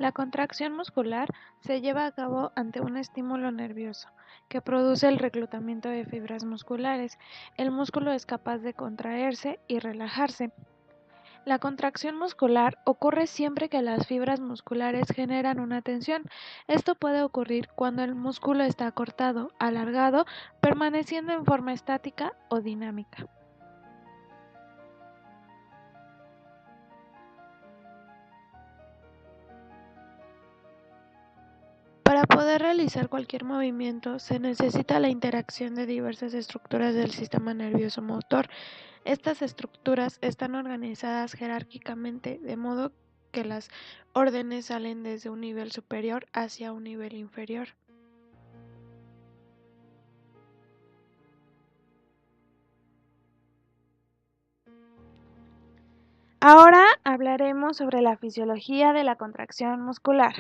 La contracción muscular se lleva a cabo ante un estímulo nervioso que produce el reclutamiento de fibras musculares. El músculo es capaz de contraerse y relajarse. La contracción muscular ocurre siempre que las fibras musculares generan una tensión. Esto puede ocurrir cuando el músculo está cortado, alargado, permaneciendo en forma estática o dinámica. Para poder realizar cualquier movimiento se necesita la interacción de diversas estructuras del sistema nervioso motor. Estas estructuras están organizadas jerárquicamente, de modo que las órdenes salen desde un nivel superior hacia un nivel inferior. Ahora hablaremos sobre la fisiología de la contracción muscular.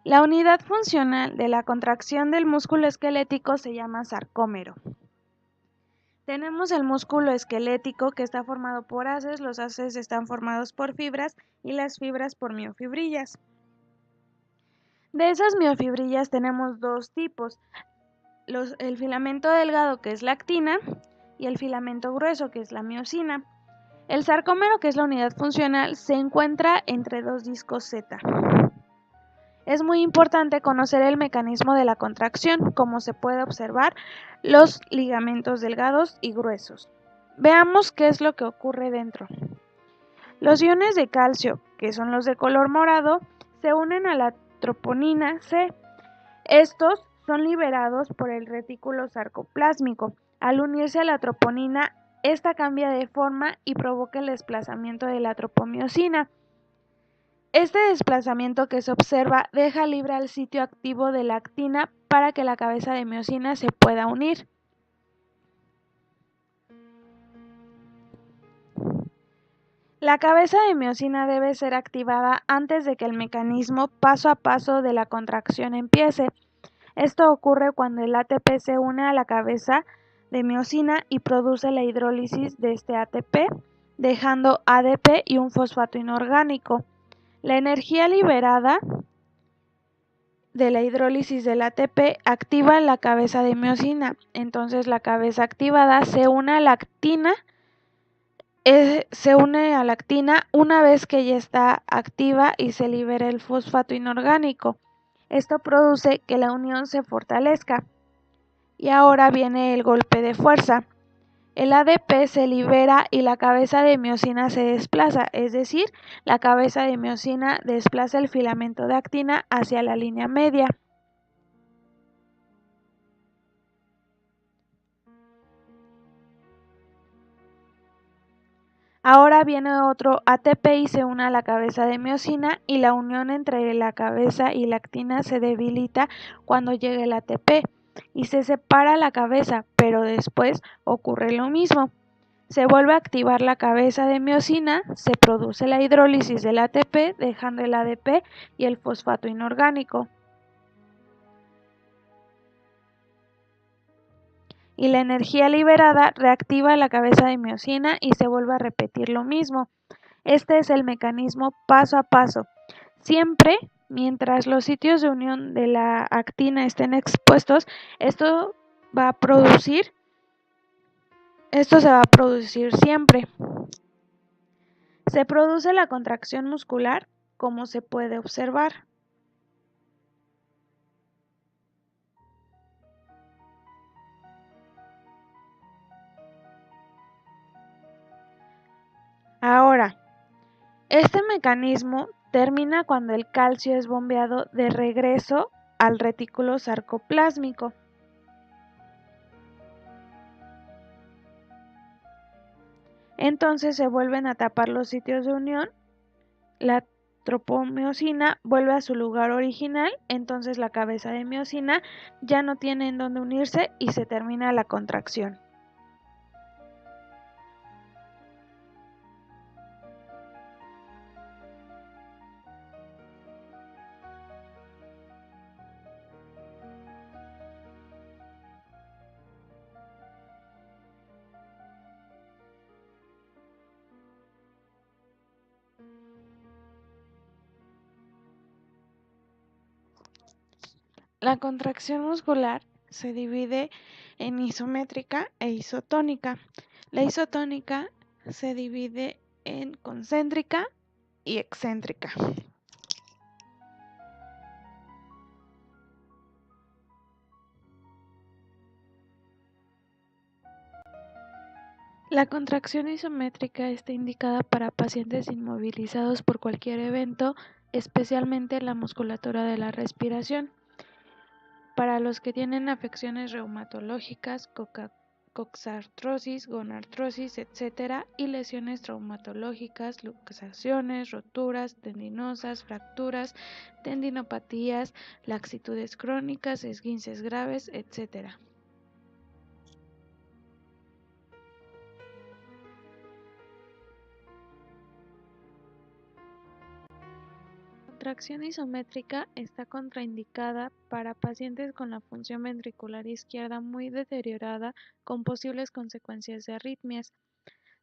La unidad funcional de la contracción del músculo esquelético se llama sarcómero. Tenemos el músculo esquelético que está formado por haces, los haces están formados por fibras y las fibras por miofibrillas. De esas miofibrillas tenemos dos tipos, el filamento delgado que es la actina y el filamento grueso que es la miosina. El sarcómero, que es la unidad funcional, se encuentra entre dos discos Z. Es muy importante conocer el mecanismo de la contracción, como se puede observar los ligamentos delgados y gruesos. Veamos qué es lo que ocurre dentro. Los iones de calcio, que son los de color morado, se unen a la troponina C. Estos son liberados por el retículo sarcoplásmico. Al unirse a la troponina, esta cambia de forma y provoca el desplazamiento de la tropomiosina. Este desplazamiento que se observa deja libre al sitio activo de la actina para que la cabeza de miosina se pueda unir. La cabeza de miosina debe ser activada antes de que el mecanismo paso a paso de la contracción empiece. Esto ocurre cuando el ATP se une a la cabeza de miosina y produce la hidrólisis de este ATP, dejando ADP y un fosfato inorgánico. La energía liberada de la hidrólisis del ATP activa la cabeza de miosina. Entonces la cabeza activada se une a la actina una vez que ya está activa y se libera el fosfato inorgánico. Esto produce que la unión se fortalezca. Y ahora viene el golpe de fuerza. El ADP se libera y la cabeza de miosina se desplaza, es decir, la cabeza de miosina desplaza el filamento de actina hacia la línea media. Ahora viene otro ATP y se une a la cabeza de miosina y la unión entre la cabeza y la actina se debilita cuando llega el ATP y se separa la cabeza, pero después ocurre lo mismo. Se vuelve a activar la cabeza de miosina, se produce la hidrólisis del ATP, dejando el ADP y el fosfato inorgánico. Y la energía liberada reactiva la cabeza de miosina y se vuelve a repetir lo mismo. Este es el mecanismo paso a paso. Siempre, mientras los sitios de unión de la actina estén expuestos, esto se va a producir siempre. Se produce la contracción muscular, como se puede observar. Ahora, este mecanismo termina cuando el calcio es bombeado de regreso al retículo sarcoplásmico. Entonces se vuelven a tapar los sitios de unión, la tropomiosina vuelve a su lugar original, entonces la cabeza de miosina ya no tiene en dónde unirse y se termina la contracción. La contracción muscular se divide en isométrica e isotónica. La isotónica se divide en concéntrica y excéntrica. La contracción isométrica está indicada para pacientes inmovilizados por cualquier evento, especialmente la musculatura de la respiración. Para los que tienen afecciones reumatológicas, coxartrosis, gonartrosis, etc., y lesiones traumatológicas, luxaciones, roturas tendinosas, fracturas, tendinopatías, laxitudes crónicas, esguinces graves, etc. La contracción isométrica está contraindicada para pacientes con la función ventricular izquierda muy deteriorada con posibles consecuencias de arritmias.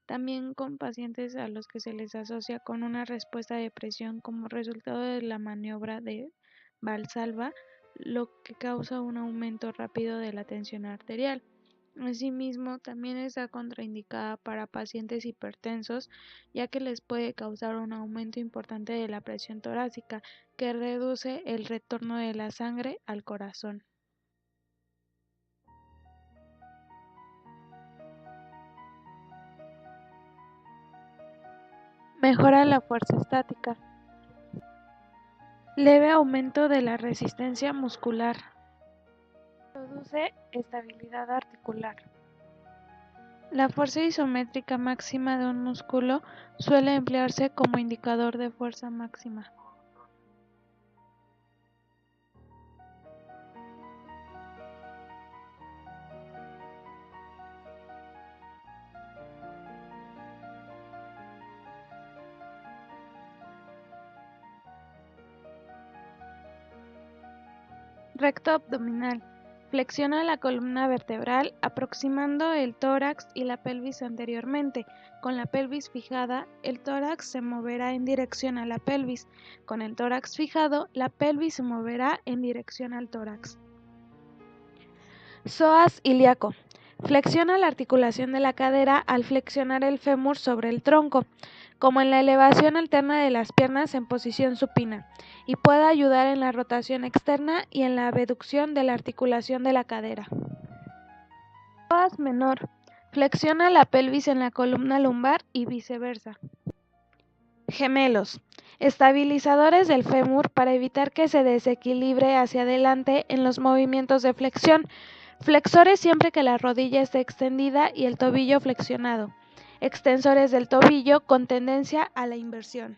También con pacientes a los que se les asocia con una respuesta de presión como resultado de la maniobra de Valsalva, lo que causa un aumento rápido de la tensión arterial. Asimismo, también está contraindicada para pacientes hipertensos, ya que les puede causar un aumento importante de la presión torácica, que reduce el retorno de la sangre al corazón. Mejora la fuerza estática. Leve aumento de la resistencia muscular. Produce estabilidad articular. La fuerza isométrica máxima de un músculo suele emplearse como indicador de fuerza máxima. Recto abdominal. Flexiona la columna vertebral aproximando el tórax y la pelvis anteriormente. Con la pelvis fijada, el tórax se moverá en dirección a la pelvis. Con el tórax fijado, la pelvis se moverá en dirección al tórax. Psoas ilíaco. Flexiona la articulación de la cadera al flexionar el fémur sobre el tronco, como en la elevación alterna de las piernas en posición supina, y puede ayudar en la rotación externa y en la abducción de la articulación de la cadera. Psoas menor. Flexiona la pelvis en la columna lumbar y viceversa. Gemelos. Estabilizadores del fémur para evitar que se desequilibre hacia adelante en los movimientos de flexión. Flexores siempre que la rodilla esté extendida y el tobillo flexionado. Extensores del tobillo con tendencia a la inversión.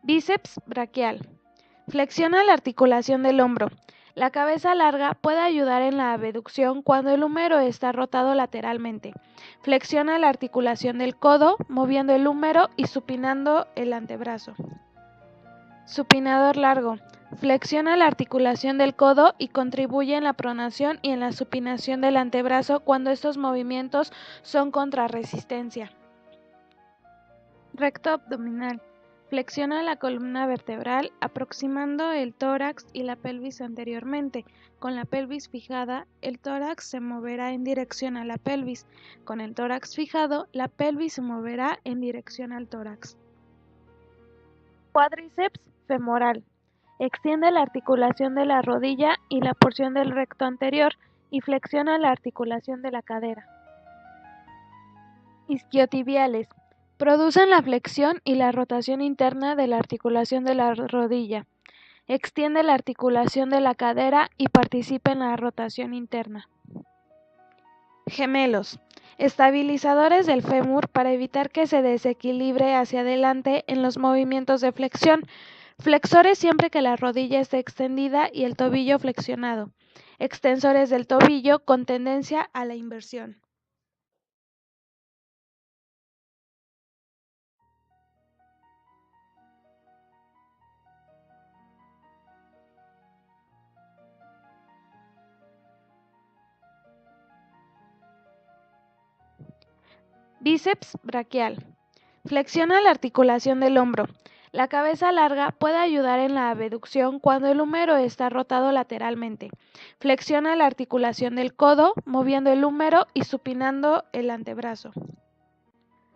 Bíceps braquial. Flexiona la articulación del hombro. La cabeza larga puede ayudar en la abducción cuando el húmero está rotado lateralmente. Flexiona la articulación del codo, moviendo el húmero y supinando el antebrazo. Supinador largo. Flexiona la articulación del codo y contribuye en la pronación y en la supinación del antebrazo cuando estos movimientos son contra resistencia. Recto abdominal. Flexiona la columna vertebral aproximando el tórax y la pelvis anteriormente. Con la pelvis fijada, el tórax se moverá en dirección a la pelvis. Con el tórax fijado, la pelvis se moverá en dirección al tórax. Cuádriceps femoral. Extiende la articulación de la rodilla y la porción del recto anterior y flexiona la articulación de la cadera. Isquiotibiales. Producen la flexión y la rotación interna de la articulación de la rodilla. Extiende la articulación de la cadera y participa en la rotación interna. Gemelos. Estabilizadores del fémur para evitar que se desequilibre hacia adelante en los movimientos de flexión. Flexores siempre que la rodilla esté extendida y el tobillo flexionado. Extensores del tobillo con tendencia a la inversión. Bíceps braquial. Flexiona la articulación del hombro. La cabeza larga puede ayudar en la abducción cuando el húmero está rotado lateralmente. Flexiona la articulación del codo, moviendo el húmero y supinando el antebrazo.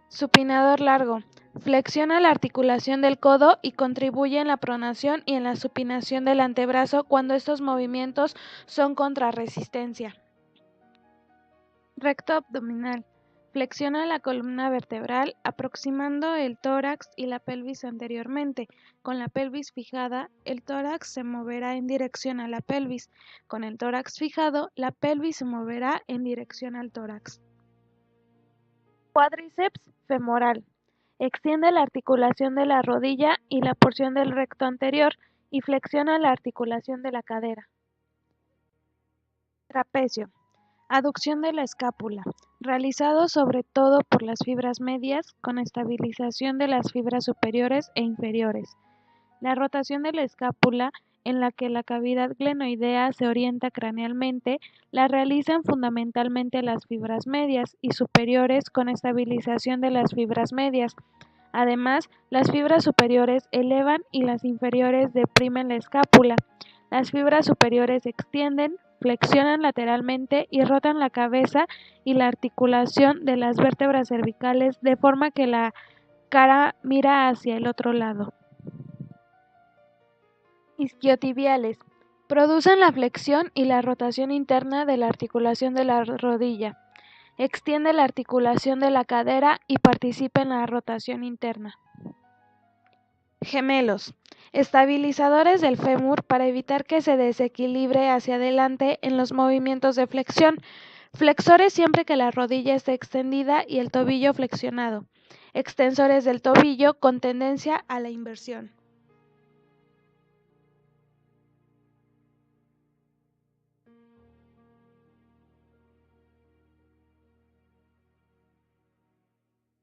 Supinador largo. Flexiona la articulación del codo y contribuye en la pronación y en la supinación del antebrazo cuando estos movimientos son contra resistencia. Recto abdominal. Flexiona la columna vertebral aproximando el tórax y la pelvis anteriormente. Con la pelvis fijada, el tórax se moverá en dirección a la pelvis. Con el tórax fijado, la pelvis se moverá en dirección al tórax. Cuádriceps femoral. Extiende la articulación de la rodilla y la porción del recto anterior y flexiona la articulación de la cadera. Trapecio. Aducción de la escápula, realizado sobre todo por las fibras medias con estabilización de las fibras superiores e inferiores. La rotación de la escápula, en la que la cavidad glenoidea se orienta cranealmente, la realizan fundamentalmente las fibras medias y superiores con estabilización de las fibras medias. Además, las fibras superiores elevan y las inferiores deprimen la escápula. Las fibras superiores extienden, flexionan lateralmente y rotan la cabeza y la articulación de las vértebras cervicales de forma que la cara mira hacia el otro lado. Isquiotibiales. Producen la flexión y la rotación interna de la articulación de la rodilla. Extiende la articulación de la cadera y participa en la rotación interna. Gemelos. Estabilizadores del fémur para evitar que se desequilibre hacia adelante en los movimientos de flexión. Flexores siempre que la rodilla esté extendida y el tobillo flexionado. Extensores del tobillo con tendencia a la inversión.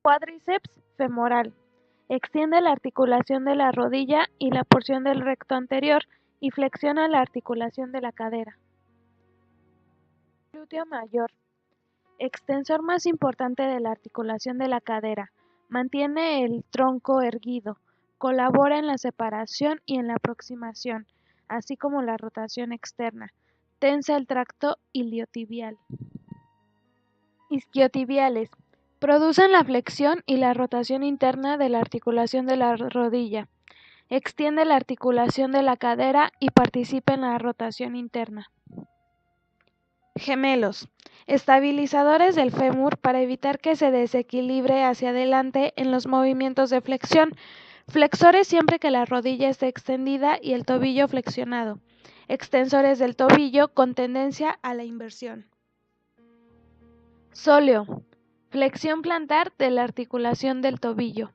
Cuádriceps femoral. Extiende la articulación de la rodilla y la porción del recto anterior y flexiona la articulación de la cadera. Glúteo mayor. Extensor más importante de la articulación de la cadera. Mantiene el tronco erguido. Colabora en la separación y en la aproximación, así como la rotación externa. Tensa el tracto iliotibial. Isquiotibiales. Producen la flexión y la rotación interna de la articulación de la rodilla. Extiende la articulación de la cadera y participa en la rotación interna. Gemelos. Estabilizadores del fémur para evitar que se desequilibre hacia adelante en los movimientos de flexión. Flexores siempre que la rodilla esté extendida y el tobillo flexionado. Extensores del tobillo con tendencia a la inversión. Sóleo. Flexión plantar de la articulación del tobillo.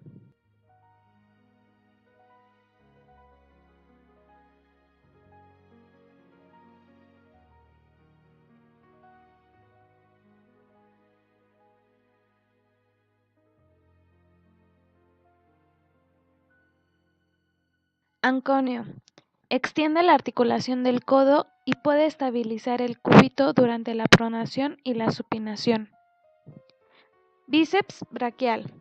Anconio. Extiende la articulación del codo y puede estabilizar el cúbito durante la pronación y la supinación. Bíceps braquial.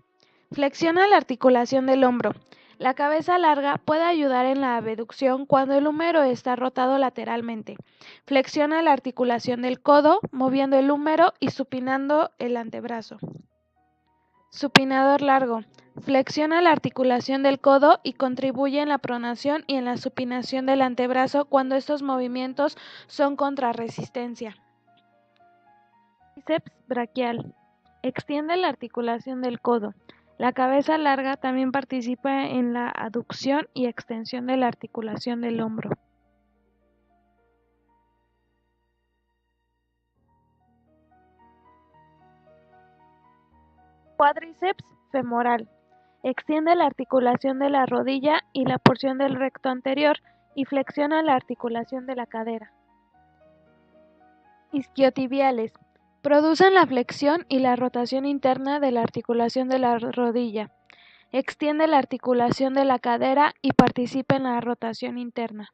Flexiona la articulación del hombro. La cabeza larga puede ayudar en la abducción cuando el húmero está rotado lateralmente. Flexiona la articulación del codo, moviendo el húmero y supinando el antebrazo. Supinador largo. Flexiona la articulación del codo y contribuye en la pronación y en la supinación del antebrazo cuando estos movimientos son contra resistencia. Bíceps braquial. Extiende la articulación del codo. La cabeza larga también participa en la aducción y extensión de la articulación del hombro. Cuádriceps femoral. Extiende la articulación de la rodilla y la porción del recto anterior y flexiona la articulación de la cadera. Isquiotibiales. Producen la flexión y la rotación interna de la articulación de la rodilla. Extiende la articulación de la cadera y participa en la rotación interna.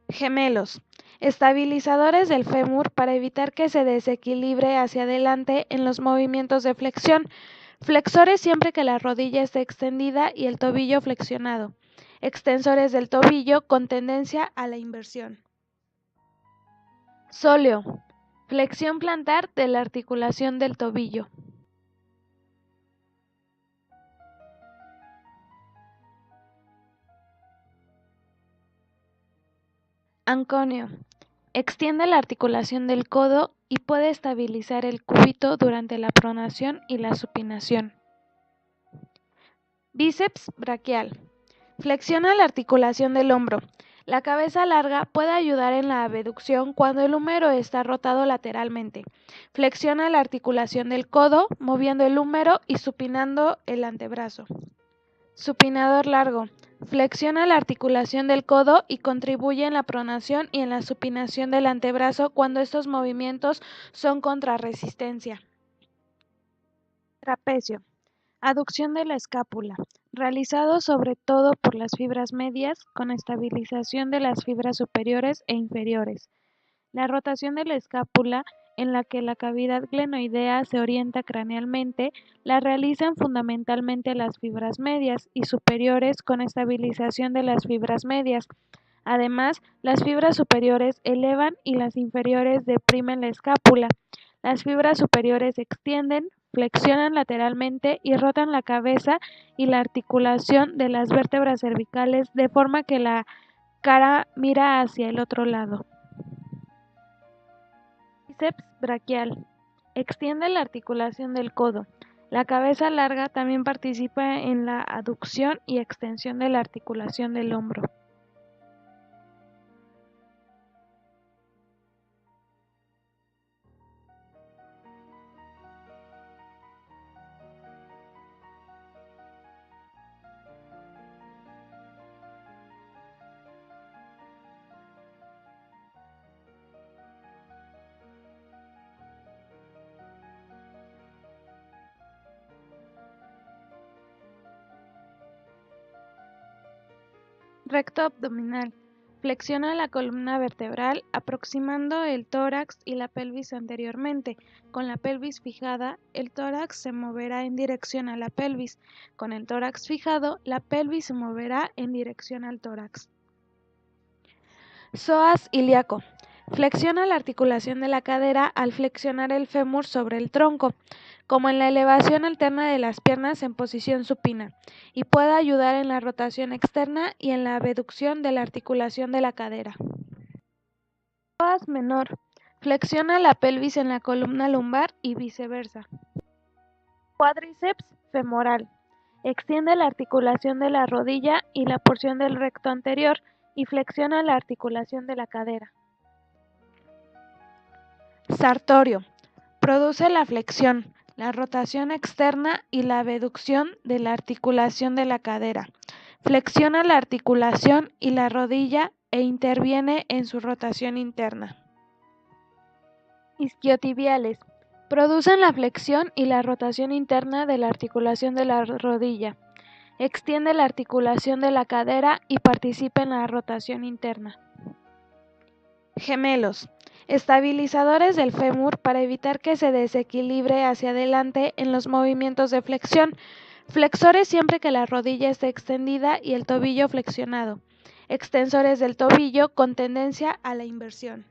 Gemelos. Estabilizadores del fémur para evitar que se desequilibre hacia adelante en los movimientos de flexión. Flexores siempre que la rodilla esté extendida y el tobillo flexionado. Extensores del tobillo con tendencia a la inversión. Sóleo. Flexión plantar de la articulación del tobillo. Anconio. Extiende la articulación del codo y puede estabilizar el cúbito durante la pronación y la supinación. Bíceps braquial. Flexiona la articulación del hombro. La cabeza larga puede ayudar en la abducción cuando el húmero está rotado lateralmente. Flexiona la articulación del codo, moviendo el húmero y supinando el antebrazo. Supinador largo. Flexiona la articulación del codo y contribuye en la pronación y en la supinación del antebrazo cuando estos movimientos son contra resistencia. Trapecio. Aducción de la escápula, realizado sobre todo por las fibras medias con estabilización de las fibras superiores e inferiores. La rotación de la escápula, en la que la cavidad glenoidea se orienta cranealmente, la realizan fundamentalmente las fibras medias y superiores con estabilización de las fibras medias. Además, las fibras superiores elevan y las inferiores deprimen la escápula. Las fibras superiores extienden, flexionan lateralmente y rotan la cabeza y la articulación de las vértebras cervicales de forma que la cara mira hacia el otro lado. Bíceps braquial. Extiende la articulación del codo. La cabeza larga también participa en la aducción y extensión de la articulación del hombro. Recto abdominal. Flexiona la columna vertebral aproximando el tórax y la pelvis anteriormente. Con la pelvis fijada, el tórax se moverá en dirección a la pelvis. Con el tórax fijado, la pelvis se moverá en dirección al tórax. Psoas ilíaco. Flexiona la articulación de la cadera al flexionar el fémur sobre el tronco, como en la elevación alterna de las piernas en posición supina, y puede ayudar en la rotación externa y en la abducción de la articulación de la cadera. Psoas menor. Flexiona la pelvis en la columna lumbar y viceversa. Cuádriceps femoral. Extiende la articulación de la rodilla y la porción del recto anterior y flexiona la articulación de la cadera. Sartorio. Produce la flexión, la rotación externa y la abducción de la articulación de la cadera. Flexiona la articulación y la rodilla e interviene en su rotación interna. Isquiotibiales. Producen la flexión y la rotación interna de la articulación de la rodilla. Extiende la articulación de la cadera y participa en la rotación interna. Gemelos. Estabilizadores del fémur para evitar que se desequilibre hacia adelante en los movimientos de flexión. Flexores siempre que la rodilla esté extendida y el tobillo flexionado. Extensores del tobillo con tendencia a la inversión.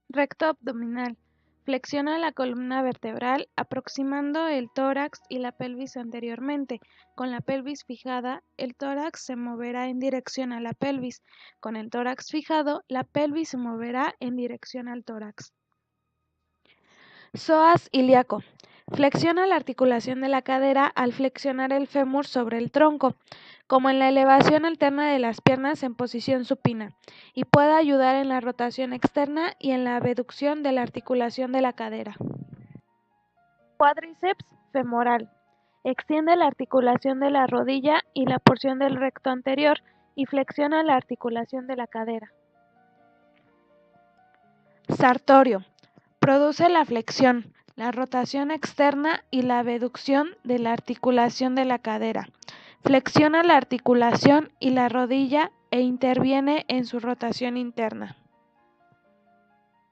Recto abdominal. Flexiona la columna vertebral aproximando el tórax y la pelvis anteriormente. Con la pelvis fijada, el tórax se moverá en dirección a la pelvis. Con el tórax fijado, la pelvis se moverá en dirección al tórax. Psoas ilíaco. Flexiona la articulación de la cadera al flexionar el fémur sobre el tronco, como en la elevación alterna de las piernas en posición supina, y puede ayudar en la rotación externa y en la abducción de la articulación de la cadera. Cuádriceps femoral. Extiende la articulación de la rodilla y la porción del recto anterior y flexiona la articulación de la cadera. Sartorio. Produce la flexión, la rotación externa y la abducción de la articulación de la cadera. Flexiona la articulación y la rodilla e interviene en su rotación interna.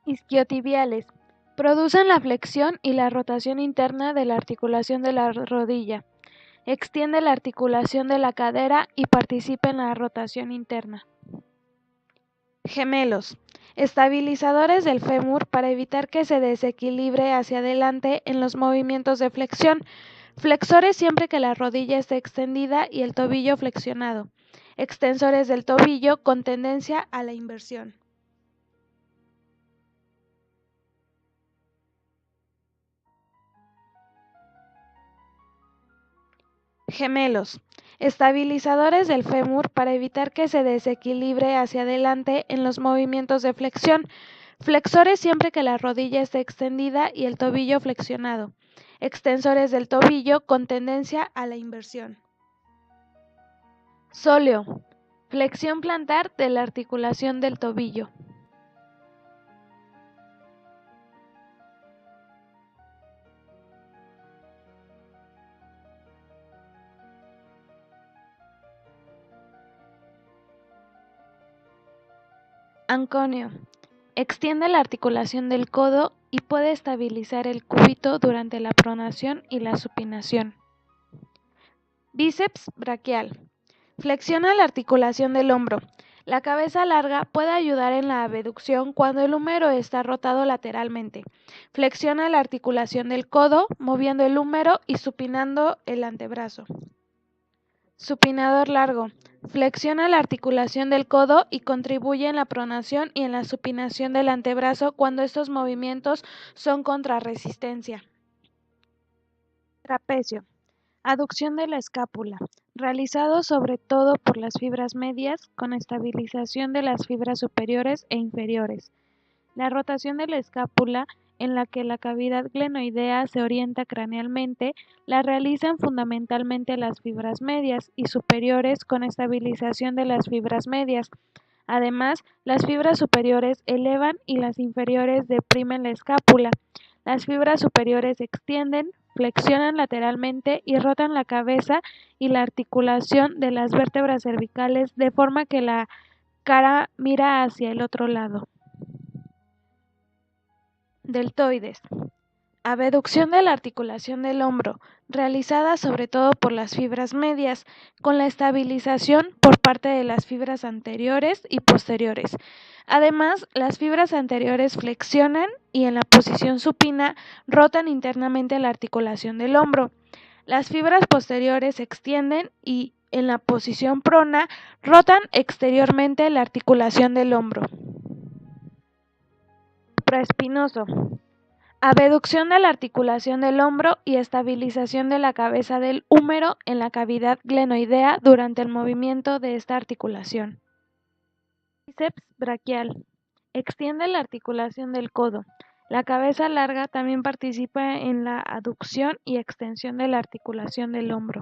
Isquiotibiales. Producen la flexión y la rotación interna de la articulación de la rodilla. Extiende la articulación de la cadera y participa en la rotación interna. Gemelos. Estabilizadores del fémur para evitar que se desequilibre hacia adelante en los movimientos de flexión. Flexores siempre que la rodilla esté extendida y el tobillo flexionado. Extensores del tobillo con tendencia a la inversión. Gemelos. Estabilizadores del fémur para evitar que se desequilibre hacia adelante en los movimientos de flexión. Flexores siempre que la rodilla esté extendida y el tobillo flexionado. Extensores del tobillo con tendencia a la inversión. Sóleo. Flexión plantar de la articulación del tobillo. Anconio. Extiende la articulación del codo y puede estabilizar el cúbito durante la pronación y la supinación. Bíceps braquial. Flexiona la articulación del hombro. La cabeza larga puede ayudar en la abducción cuando el húmero está rotado lateralmente. Flexiona la articulación del codo, moviendo el húmero y supinando el antebrazo. Supinador largo. Flexiona la articulación del codo y contribuye en la pronación y en la supinación del antebrazo cuando estos movimientos son contra resistencia. Trapecio. Aducción de la escápula, realizado sobre todo por las fibras medias con estabilización de las fibras superiores e inferiores. La rotación de la escápula, en la que la cavidad glenoidea se orienta cranealmente, la realizan fundamentalmente las fibras medias y superiores con estabilización de las fibras medias. Además, las fibras superiores elevan y las inferiores deprimen la escápula. Las fibras superiores extienden, flexionan lateralmente y rotan la cabeza y la articulación de las vértebras cervicales de forma que la cara mira hacia el otro lado. Deltoides. Abducción de la articulación del hombro, realizada sobre todo por las fibras medias, con la estabilización por parte de las fibras anteriores y posteriores. Además, las fibras anteriores flexionan y en la posición supina rotan internamente la articulación del hombro. Las fibras posteriores se extienden y en la posición prona rotan exteriormente la articulación del hombro. Supraespinoso. Abducción de la articulación del hombro y estabilización de la cabeza del húmero en la cavidad glenoidea durante el movimiento de esta articulación. Bíceps braquial. Extiende la articulación del codo. La cabeza larga también participa en la aducción y extensión de la articulación del hombro.